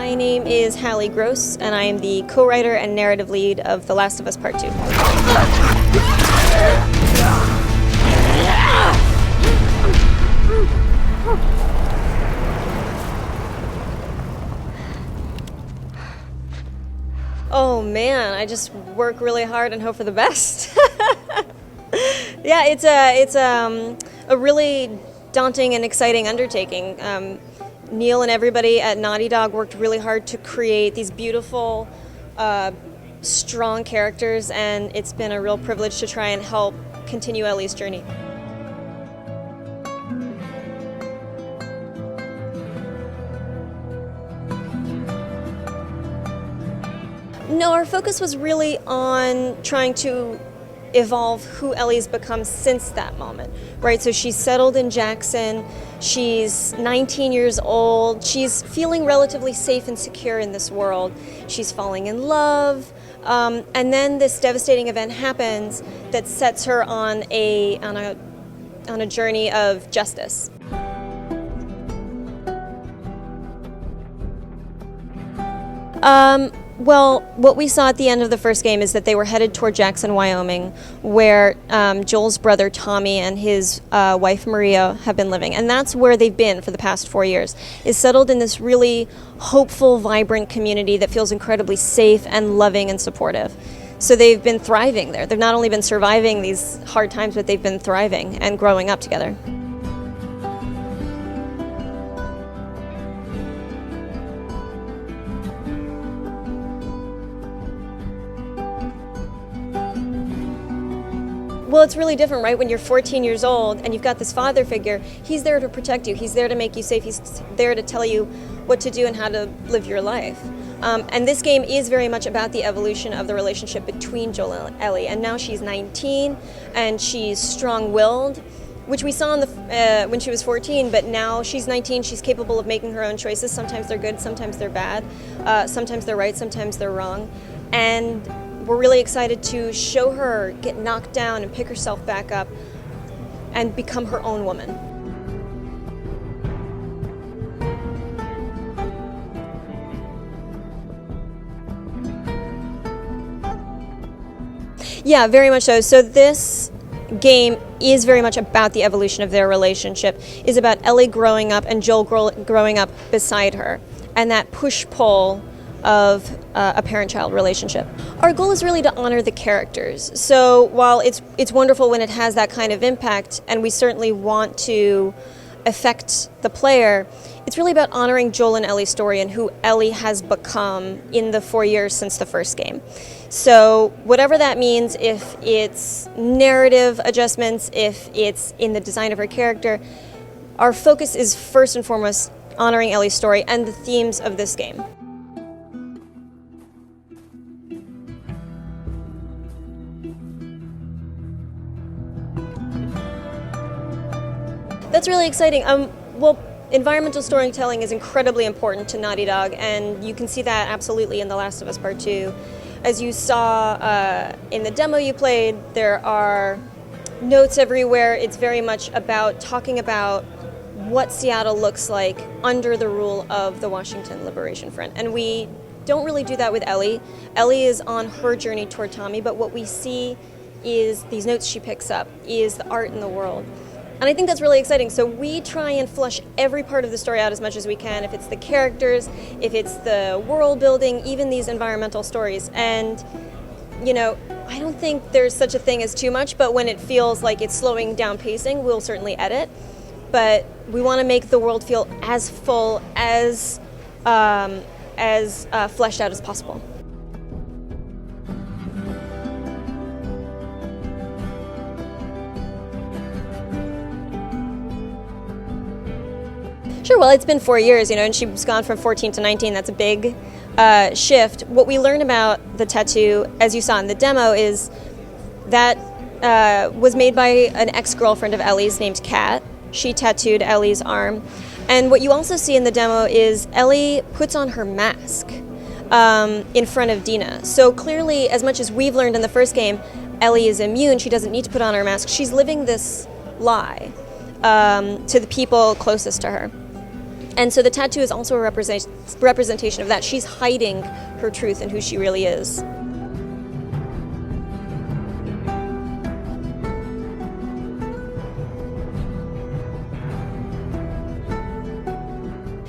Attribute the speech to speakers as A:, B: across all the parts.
A: My name is Hallie Gross, and I am the co-writer and narrative lead of The Last of Us Part 2. Oh man, I just work really hard and hope for the best. Yeah, it's a really daunting and exciting undertaking. Neil and everybody at Naughty Dog worked really hard to create these beautiful, strong characters, and it's been a real privilege to try and help continue Ellie's journey. No, our focus was really on trying to evolve who Ellie's become since that moment, right? So she's settled in Jackson, she's 19 years old, she's feeling relatively safe and secure in this world. She's falling in love, and then this devastating event happens that sets her on a journey of justice. Well, what we saw at the end of the first game is that they were headed toward Jackson, Wyoming, where Joel's brother Tommy and his wife Maria have been living. And that's where they've been for the past 4 years, is settled in this really hopeful, vibrant community that feels incredibly safe and loving and supportive. So they've been thriving there. They've not only been surviving these hard times, but they've been thriving and growing up together. Well, it's really different, right? When you're 14 years old and you've got this father figure, he's there to protect you. He's there to make you safe. He's there to tell you what to do and how to live your life. And this game is very much about the evolution of the relationship between Joel and Ellie. And now she's 19 and she's strong-willed, which we saw when she was 14, but now she's 19, she's capable of making her own choices. Sometimes they're good, sometimes they're bad, sometimes they're right, sometimes they're wrong. And we're really excited to show her get knocked down and pick herself back up and become her own woman. Yeah, very much so. So this game is very much about the evolution of their relationship, is about Ellie growing up and Joel growing up beside her, and that push-pull of a parent-child relationship. Our goal is really to honor the characters. So while it's wonderful when it has that kind of impact, and we certainly want to affect the player, it's really about honoring Joel and Ellie's story and who Ellie has become in the 4 years since the first game. So whatever that means, if it's narrative adjustments, if it's in the design of her character, our focus is first and foremost honoring Ellie's story and the themes of this game. That's really exciting. Well, environmental storytelling is incredibly important to Naughty Dog, and you can see that absolutely in The Last of Us Part 2. As you saw in the demo you played, there are notes everywhere. It's very much about talking about what Seattle looks like under the rule of the Washington Liberation Front. And we don't really do that with Ellie. Ellie is on her journey toward Tommy, but what we see is these notes she picks up, is the art in the world. And I think that's really exciting. So we try and flush every part of the story out as much as we can, if it's the characters, if it's the world building, even these environmental stories. And, you know, I don't think there's such a thing as too much, but when it feels like it's slowing down pacing, we'll certainly edit. But we want to make the world feel as full, as fleshed out as possible. Sure, well, it's been 4 years, and she's gone from 14 to 19. That's a big shift. What we learned about the tattoo, as you saw in the demo, is that was made by an ex-girlfriend of Ellie's named Kat. She tattooed Ellie's arm. And what you also see in the demo is Ellie puts on her mask in front of Dina. So clearly, as much as we've learned in the first game, Ellie is immune. She doesn't need to put on her mask. She's living this lie to the people closest to her. And so the tattoo is also a representation of that. She's hiding her truth and who she really is.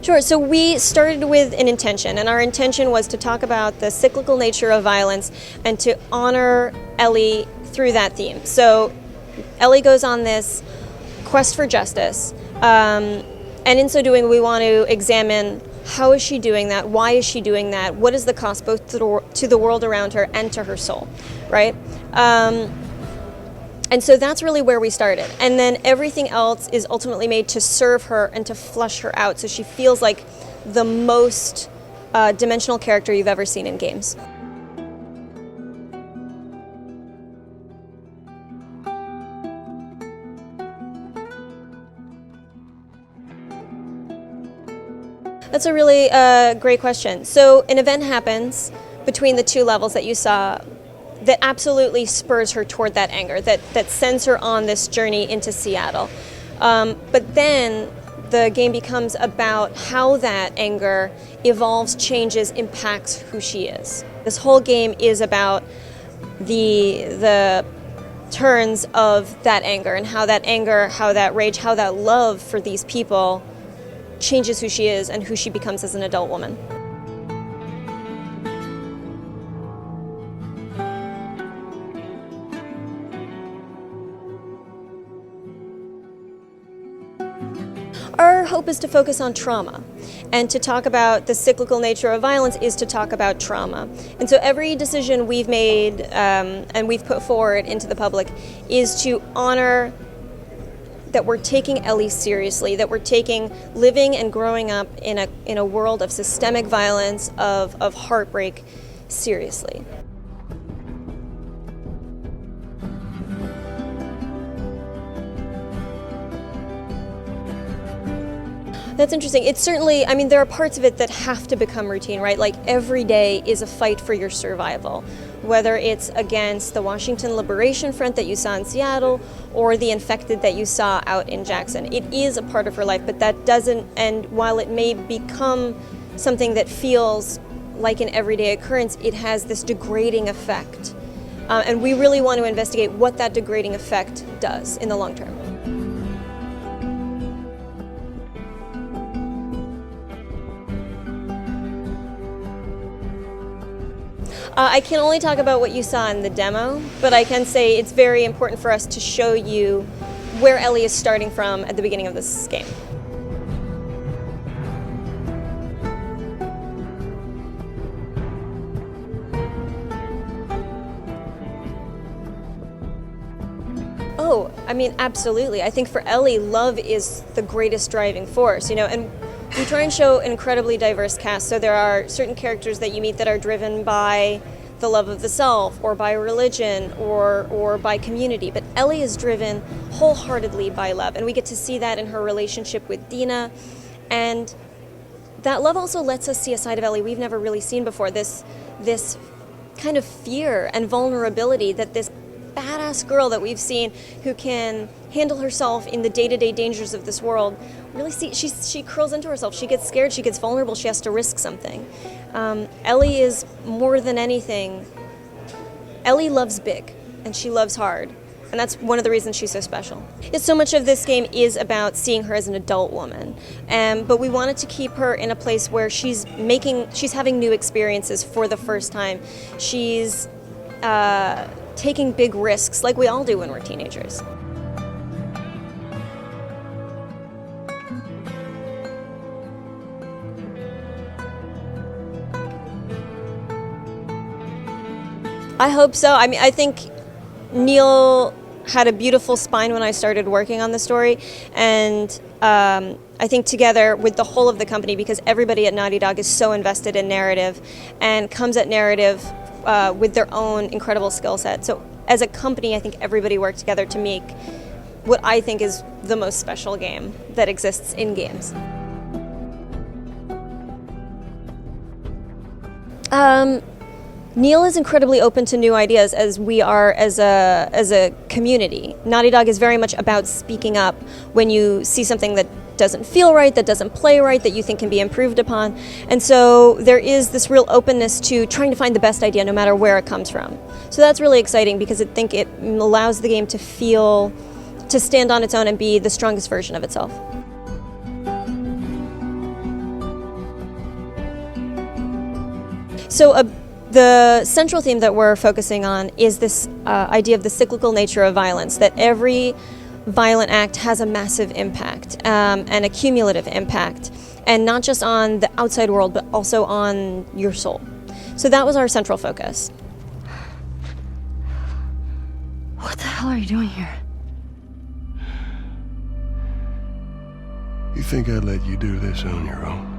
A: Sure, so we started with an intention, and our intention was to talk about the cyclical nature of violence and to honor Ellie through that theme. So Ellie goes on this quest for justice, and in so doing we want to examine how is she doing that, why is she doing that, what is the cost both to the world around her and to her soul, right? And so that's really where we started. And then everything else is ultimately made to serve her and to flush her out so she feels like the most dimensional character you've ever seen in games. That's a really great question. So an event happens between the two levels that you saw that absolutely spurs her toward that anger, that sends her on this journey into Seattle. But then the game becomes about how that anger evolves, changes, impacts who she is. This whole game is about the turns of that anger and how that anger, how that rage, how that love for these people changes who she is and who she becomes as an adult woman. Our hope is to focus on trauma, and to talk about the cyclical nature of violence is to talk about trauma. And so every decision we've made and we've put forward into the public is to honor that we're taking Ellie seriously, that we're taking living and growing up in a world of systemic violence, of heartbreak, seriously. That's interesting. It's certainly, I mean, there are parts of it that have to become routine, right? Like every day is a fight for your survival, whether it's against the Washington Liberation Front that you saw in Seattle or the infected that you saw out in Jackson. It is a part of her life, but that doesn't, and while it may become something that feels like an everyday occurrence, it has this degrading effect. And we really want to investigate what that degrading effect does in the long term. I can only talk about what you saw in the demo, but I can say it's very important for us to show you where Ellie is starting from at the beginning of this game. Oh, I mean, absolutely. I think for Ellie, love is the greatest driving force, you know, and we try and show an incredibly diverse cast. So there are certain characters that you meet that are driven by the love of the self, or by religion, or by community. But Ellie is driven wholeheartedly by love, and we get to see that in her relationship with Dina. And that love also lets us see a side of Ellie we've never really seen before, this kind of fear and vulnerability that this badass girl that we've seen who can handle herself in the day-to-day dangers of this world, really she curls into herself, she gets scared, she gets vulnerable, she has to risk something. Ellie is more than anything, Ellie loves big and she loves hard, and that's one of the reasons she's so special. So much of this game is about seeing her as an adult woman, but we wanted to keep her in a place where she's having new experiences for the first time. She's taking big risks like we all do when we're teenagers. I hope so. I mean, I think Neil had a beautiful spine when I started working on the story, and I think together with the whole of the company, because everybody at Naughty Dog is so invested in narrative and comes at narrative with their own incredible skill set. So as a company, I think everybody worked together to make what I think is the most special game that exists in games. Neil is incredibly open to new ideas, as we are as a community. Naughty Dog is very much about speaking up when you see something that doesn't feel right, that doesn't play right, that you think can be improved upon. And so there is this real openness to trying to find the best idea no matter where it comes from. So that's really exciting because I think it allows the game to stand on its own and be the strongest version of itself. So the central theme that we're focusing on is this idea of the cyclical nature of violence, that every violent act has a massive impact, and a cumulative impact, and not just on the outside world, but also on your soul. So that was our central focus.
B: What the hell are you doing here?
C: You think I'd let you do this on your own?